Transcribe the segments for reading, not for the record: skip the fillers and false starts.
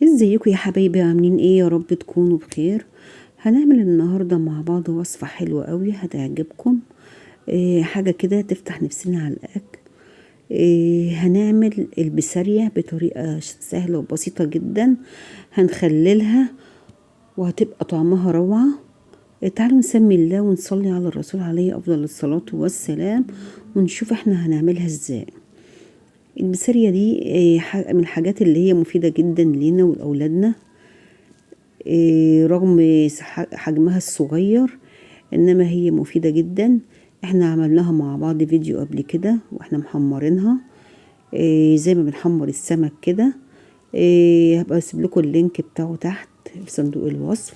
ازيكم يا حبايبي، عاملين ايه؟ يا رب تكونوا بخير. هنعمل النهارده مع بعض وصفه حلوه قوي هتعجبكم. حاجه كده تفتح نفسنا على الاكل. هنعمل البسارية بطريقه سهله وبسيطه جدا. هنخللها وهتبقى طعمها روعه. تعالوا نسمي الله ونصلي على الرسول عليه افضل الصلاه والسلام، ونشوف احنا هنعملها ازاي. البسارية دي من الحاجات اللي هي مفيدة جدا لينا ولأولادنا. رغم حجمها الصغير انما هي مفيدة جدا. احنا عملناها مع بعض فيديو قبل كده واحنا محمرينها زي ما بنحمر السمك كده. هبقى اسيب لكم اللينك بتاعه تحت في صندوق الوصف.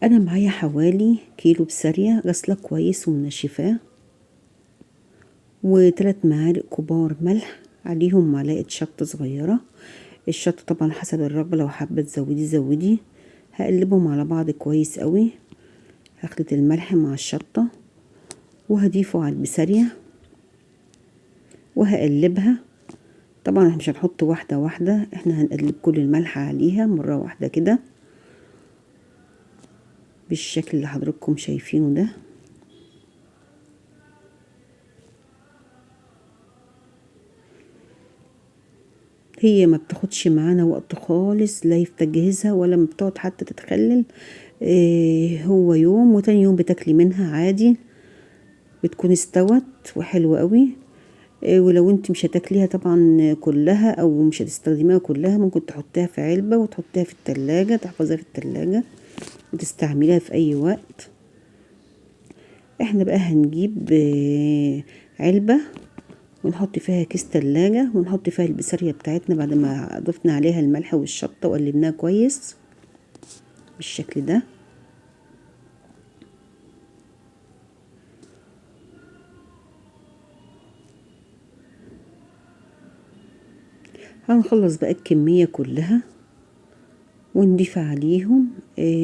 انا معايا حوالي كيلو بسارية غسلة كويس ومنشفاه، و3 معالق كبار ملح، عليهم معلقة شطة صغيرة. الشطة طبعا حسب الرغبة، لو حابة تزودي زودي. هقلبهم على بعض كويس قوي. هخلط الملح مع الشطة وهضيفه على البسارية وهقلبها. طبعا احنا مش هنحط واحدة واحدة، احنا هنقلب كل الملح عليها مرة واحدة كده بالشكل اللي حضراتكم شايفينه ده. هي ما بتاخدش معانا وقت خالص، لا في تجهيزها ولا ما بتقعد حتى تتخلل. هو يوم وتاني يوم بتاكلي منها عادي، بتكون استوت وحلوة قوي. ولو انت مش هتاكليها طبعا كلها او مش هتستخدميها كلها، ممكن تحطيها في علبة وتحطيها في التلاجة، تحفظيها في التلاجة وتستعمليها في اي وقت. احنا بقى هنجيب علبة ونحط فيها كيس تلاجة ونحط فيها البسارية بتاعتنا بعد ما ضفنا عليها الملح والشطة وقلبناها كويس بالشكل ده. هنخلص بقى الكمية كلها ونضيف عليهم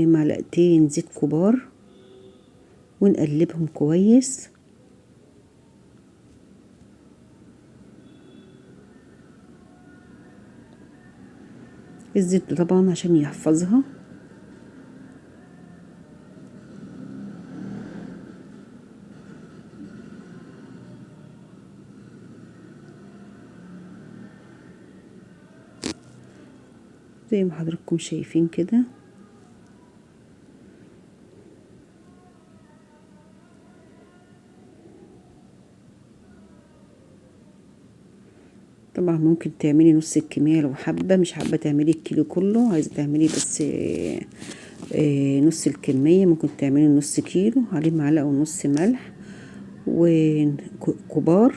معلقتين زيت كبار ونقلبهم كويس. الزيت طبعا عشان يحفظها. زي ما حضراتكم شايفين كده. طبعا ممكن تعملي نص الكمية لو حابة، مش حابة تعملي الكيلو كله، عايزة تعملي بس نص الكمية، ممكن تعملي نص كيلو. عليه معلقة ونص ملح وكبار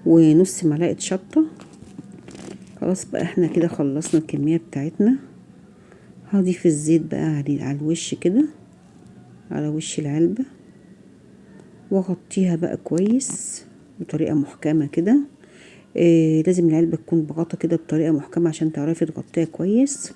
ونص معلقة شطة. خلاص بقى احنا كده خلصنا الكمية بتاعتنا. هضيف الزيت بقى على الوش كده، على وش العلبة، واغطيها بقى كويس بطريقة محكمة كده. لازم العلبة تكون بغطا كده بطريقة محكمة عشان تعرفي تغطيها كويس.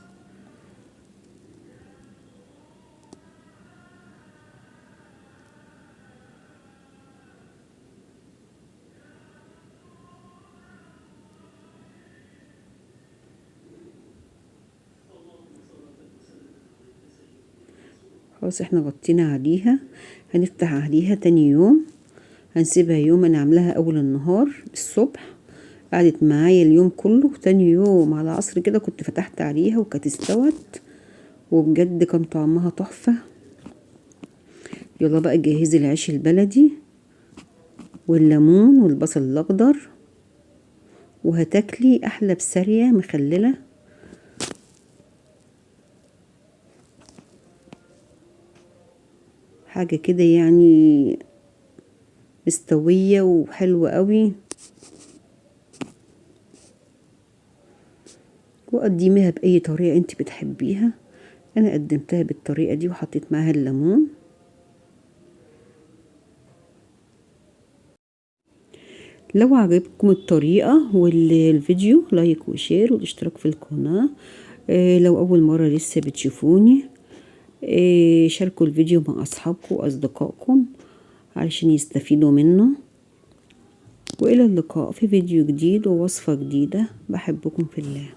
خلاص احنا غطينا عليها. هنفتح عليها تاني يوم، هنسيبها يوم. انا عاملاها اول النهار الصبح، قعدت معايا اليوم كله. تاني يوم على العصر كده كنت فتحت عليها وكانت استوت، وبجد كان طعمها تحفة. يلا بقى جهزي العيش البلدي والليمون والبصل الاخضر، وهتاكلي احلى بسارية مخللة. حاجة كده يعني مستوية وحلوة قوي. وقدميها بأي طريقة انت بتحبيها. انا قدمتها بالطريقة دي وحطيت معاها الليمون. لو عجبكم الطريقة والفيديو، لايك وشير والاشتراك في القناة. لو اول مرة لسه بتشوفوني، شاركوا الفيديو مع اصحابكم واصدقائكم علشان يستفيدوا منه. والى اللقاء في فيديو جديد ووصفة جديدة. بحبكم في الله.